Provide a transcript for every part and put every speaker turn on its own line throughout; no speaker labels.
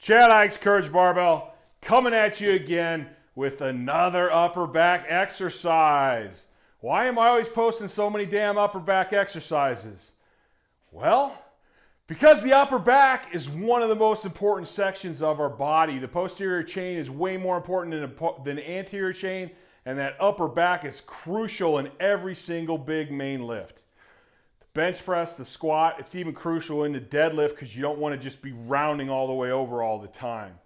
Chad Ike's Courage Barbell coming at you again with another upper back exercise. Why am I always posting so many damn upper back exercises? Well, because the upper back is one of the most important sections of our body. The posterior chain is way more important than the anterior chain, and that upper back is crucial in every single big main lift. The bench press, the squat, it's even crucial in the deadlift because you don't want to just be rounding all the way over all the time.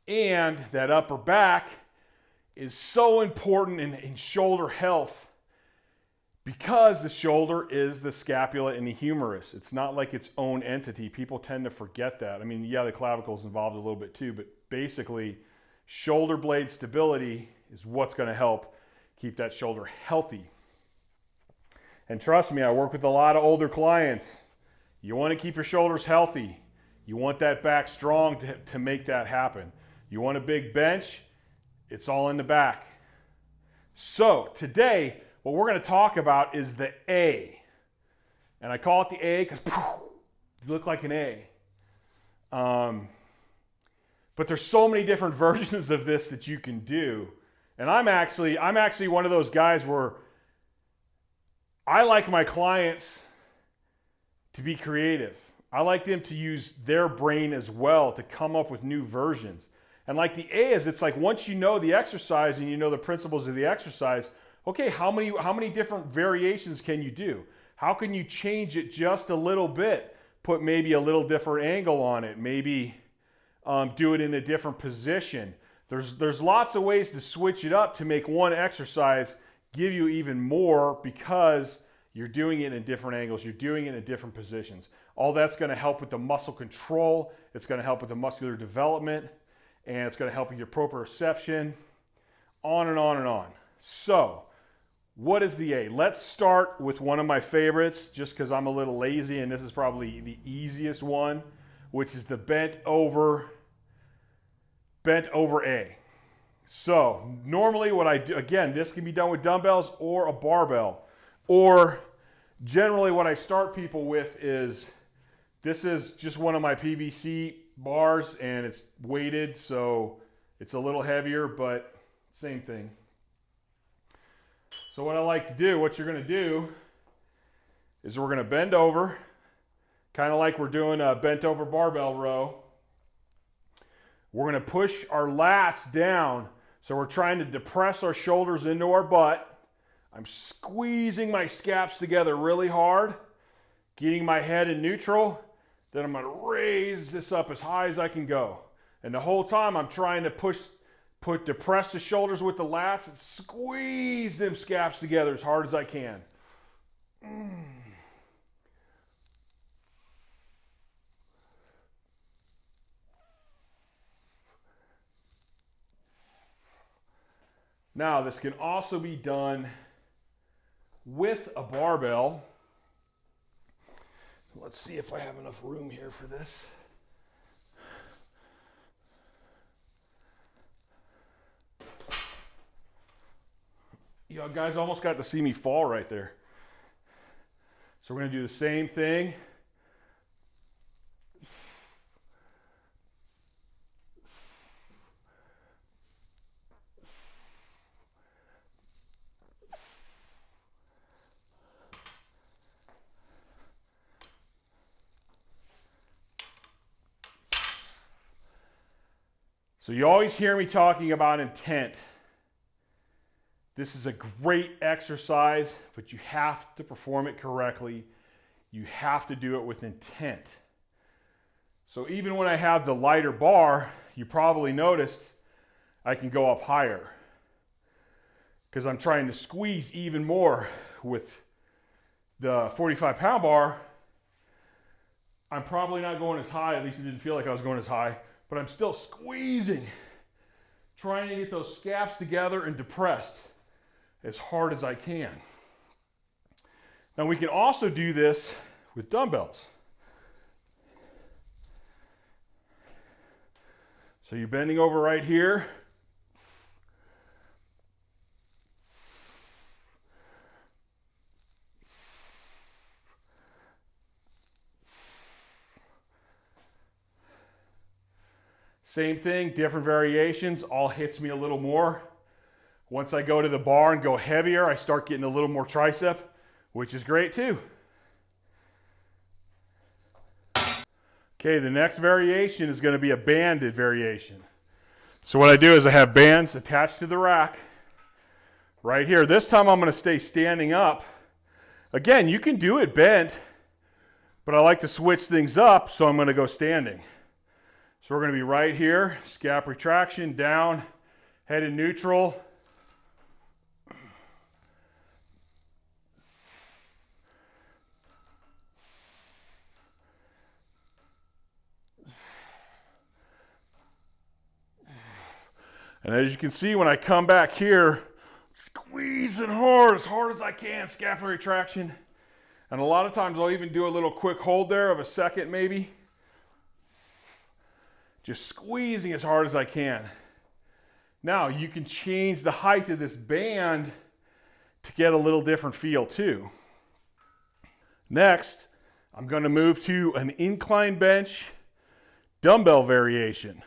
And that upper back is so important in shoulder health because the shoulder is the scapula and the humerus. It's not like its own entity. People tend to forget that. I mean, yeah, the clavicle is involved a little bit too, but basically shoulder blade stability is what's going to help keep that shoulder healthy. And trust me, I work with a lot of older clients. You want to keep your shoulders healthy. You want that back strong to make that happen. You want a big bench, it's all in the back. So today, what we're going to talk about is the A. And I call it the A because you look like an A. But there's so many different versions of this that you can do. And I'm actually one of those guys where I like my clients to be creative. I like them to use their brain as well to come up with new versions. And like the A is, it's like once you know the exercise and you know the principles of the exercise, okay, how many different variations can you do? How can you change it just a little bit? Put maybe a little different angle on it. Maybe do it in a different position. There's lots of ways to switch it up to make one exercise give you even more because you're doing it in different angles. You're doing it in different positions. All that's going to help with the muscle control. It's going to help with the muscular development. And it's going to help with your proprioception. On and on and on. So, what is the A? Let's start with one of my favorites, just because I'm a little lazy, and this is probably the easiest one, which is the bent over A. So normally what I do, again, this can be done with dumbbells or a barbell, or generally what I start people with is, this is just one of my PVC bars and it's weighted, so it's a little heavier, but same thing. So what I like to do, what you're going to do is we're going to bend over, kind of like we're doing a bent over barbell row. We're going to push our lats down, so we're trying to depress our shoulders into our butt. I'm squeezing my scaps together really hard, getting my head in neutral. Then I'm going to raise this up as high as I can go. And the whole time I'm trying to depress the shoulders with the lats and squeeze them scaps together as hard as I can. Now, this can also be done with a barbell. Let's see if I have enough room here for this. You guys almost got to see me fall right there. So we're going to do the same thing. So you always hear me talking about intent. This is a great exercise, but you have to perform it correctly. You have to do it with intent. So even when I have the lighter bar, you probably noticed I can go up higher because I'm trying to squeeze even more. With the 45-pound bar, I'm probably not going as high, at least it didn't feel like I was going as high, but I'm still squeezing, trying to get those scaps together and depressed as hard as I can. Now we can also do this with dumbbells. So you're bending over right here. Same thing, different variations, all hits me a little more. Once I go to the bar and go heavier, I start getting a little more tricep, which is great too. Okay, the next variation is going to be a banded variation. So what I do is I have bands attached to the rack right here. This time I'm going to stay standing up. Again, you can do it bent, but I like to switch things up, so I'm going to go standing. So we're going to be right here, scap retraction, down, head in neutral. And as you can see, when I come back here, squeezing hard as I can, scapular retraction. And a lot of times I'll even do a little quick hold there of a second maybe. Just squeezing as hard as I can. Now you can change the height of this band to get a little different feel too. Next, I'm going to move to an incline bench dumbbell variation.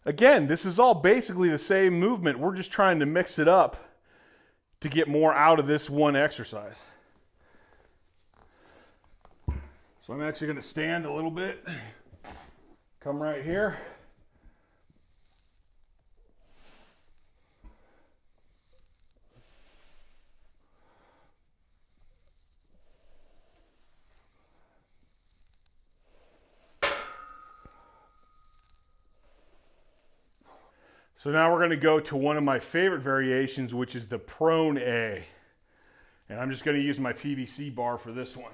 Again, this is all basically the same movement. We're just trying to mix it up to get more out of this one exercise. So I'm actually going to stand a little bit. Come right here. So now we're going to go to one of my favorite variations, which is the prone A. And I'm just going to use my PVC bar for this one.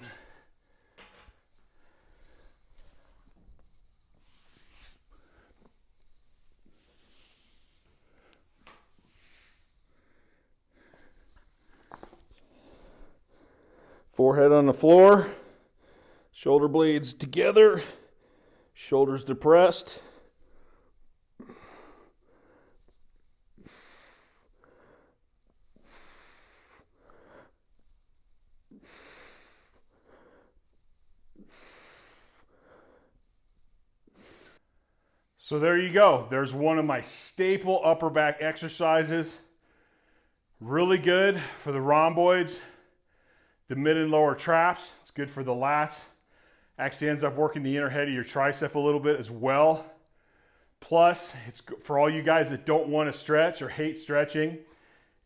Forehead on the floor, shoulder blades together, shoulders depressed. So there you go. There's one of my staple upper back exercises. Really good for the rhomboids, the mid and lower traps. It's good for the lats. Actually ends up working the inner head of your tricep a little bit as well. Plus, it's for all you guys that don't want to stretch or hate stretching.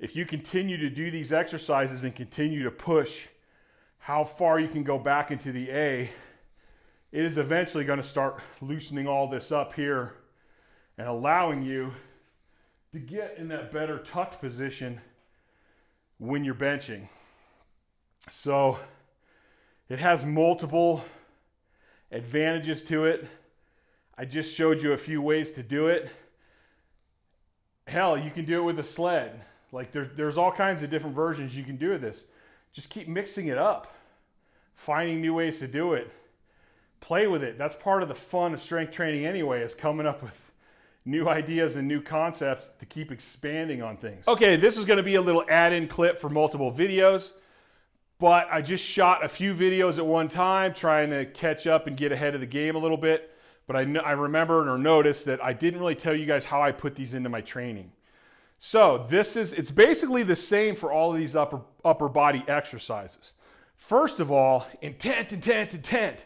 If you continue to do these exercises and continue to push how far you can go back into the A, it is eventually going to start loosening all this up here and allowing you to get in that better tucked position when you're benching. So it has multiple advantages to it. I just showed you a few ways to do it. Hell, you can do it with a sled. Like there's all kinds of different versions you can do of this. Just keep mixing it up, finding new ways to do it. Play with it. That's part of the fun of strength training anyway, is coming up with new ideas and new concepts to keep expanding on things. Okay, this is going to be a little add-in clip for multiple videos, but I just shot a few videos at one time trying to catch up and get ahead of the game a little bit. But I remembered or noticed that I didn't really tell you guys how I put these into my training. So it's basically the same for all of these upper body exercises. First of all, intent.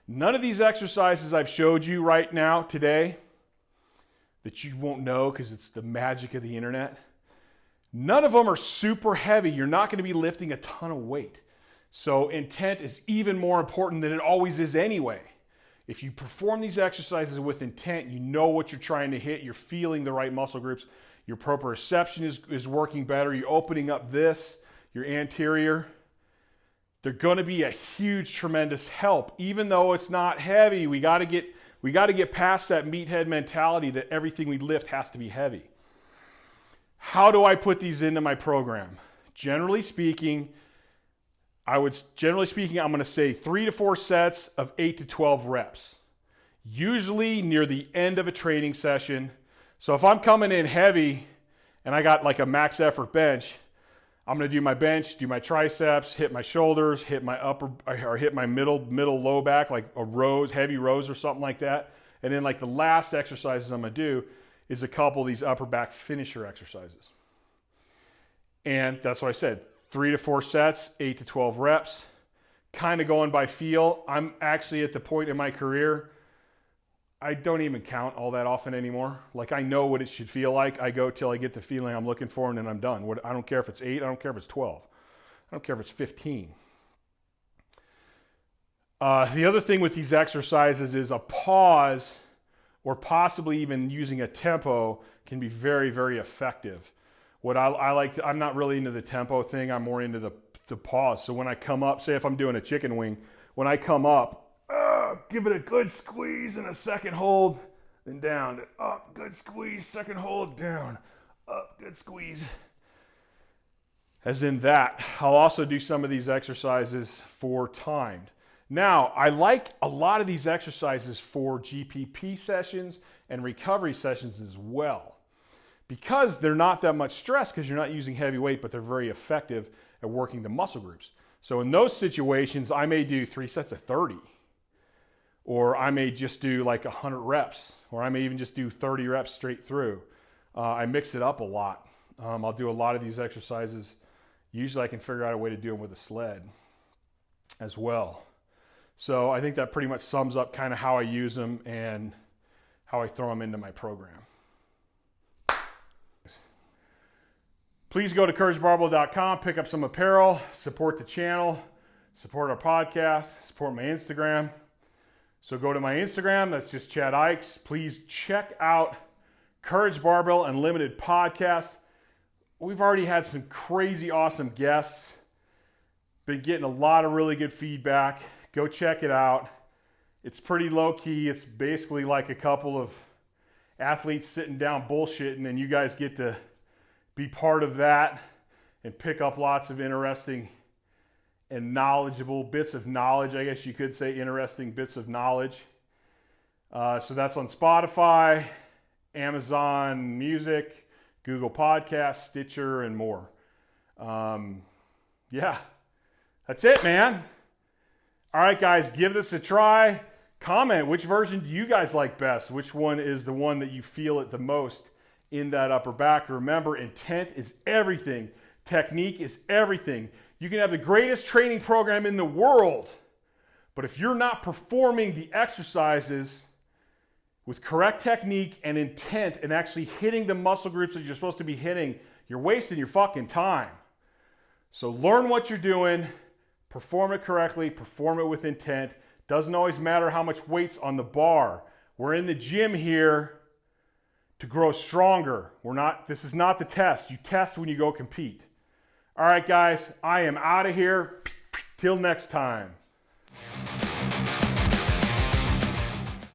None of these exercises I've showed you right now today that you won't know because it's the magic of the internet. None of them are super heavy. You're not going to be lifting a ton of weight. So intent is even more important than it always is anyway. If you perform these exercises with intent, you know what you're trying to hit. You're feeling the right muscle groups. Your proprioception is working better. You're opening up your anterior. They're going to be a huge, tremendous help. Even though it's not heavy, we got to get past that meathead mentality that everything we lift has to be heavy. How do I put these into my program? Generally speaking, I'm going to say 3 to 4 sets of 8 to 12 reps. Usually near the end of a training session. So if I'm coming in heavy and I got like a max effort bench, I'm going to do my bench, do my triceps, hit my shoulders, hit my upper or hit my middle low back, like heavy rows or something like that. And then like the last exercises I'm gonna do is a couple of these upper back finisher exercises. And that's what I said, 3 to 4 sets, 8 to 12 reps, kind of going by feel. I'm actually at the point in my career, I don't even count all that often anymore. Like I know what it should feel like. I go till I get the feeling I'm looking for and then I'm done. I don't care if it's 8, I don't care if it's 12. I don't care if it's 15. The other thing with these exercises is a pause or possibly even using a tempo can be very, very effective. What I like to, I'm not really into the tempo thing. I'm more into the pause. So when I come up, say if I'm doing a chicken wing, when I come up, give it a good squeeze and a second hold, then down, then up, good squeeze, second hold, down, up, good squeeze. As in that. I'll also do some of these exercises for timed. Now, I like a lot of these exercises for GPP sessions and recovery sessions as well, because they're not that much stress because you're not using heavy weight, but they're very effective at working the muscle groups. So in those situations, I may do 3 sets of 30, or I may just do like 100 reps, or I may even just do 30 reps straight through. I mix it up a lot. I'll do a lot of these exercises. Usually I can figure out a way to do them with a sled as well. So I think that pretty much sums up kind of how I use them and how I throw them into my program. Please go to CourageBarbell.com, pick up some apparel, support the channel, support our podcast, support my Instagram. So go to my Instagram, that's just Chad Ikes. Please check out Courage Barbell Unlimited podcast. We've already had some crazy awesome guests. Been getting a lot of really good feedback. Go check it out. It's pretty low key. It's basically like a couple of athletes sitting down bullshitting, and you guys get to be part of that and pick up lots of interesting and knowledgeable bits of knowledge. I guess you could say interesting bits of knowledge. So that's on Spotify, Amazon Music, Google Podcasts, Stitcher, and more. Yeah, that's it, man. All right, guys, give this a try. Comment, which version do you guys like best? Which one is the one that you feel it the most in that upper back? Remember, intent is everything. Technique is everything. You can have the greatest training program in the world, but if you're not performing the exercises with correct technique and intent and actually hitting the muscle groups that you're supposed to be hitting, you're wasting your fucking time. So learn what you're doing, perform it correctly, perform it with intent. Doesn't always matter how much weight's on the bar. We're in the gym here to grow stronger. This is not the test. You test when you go compete. All right, guys, I am out of here. Till next time.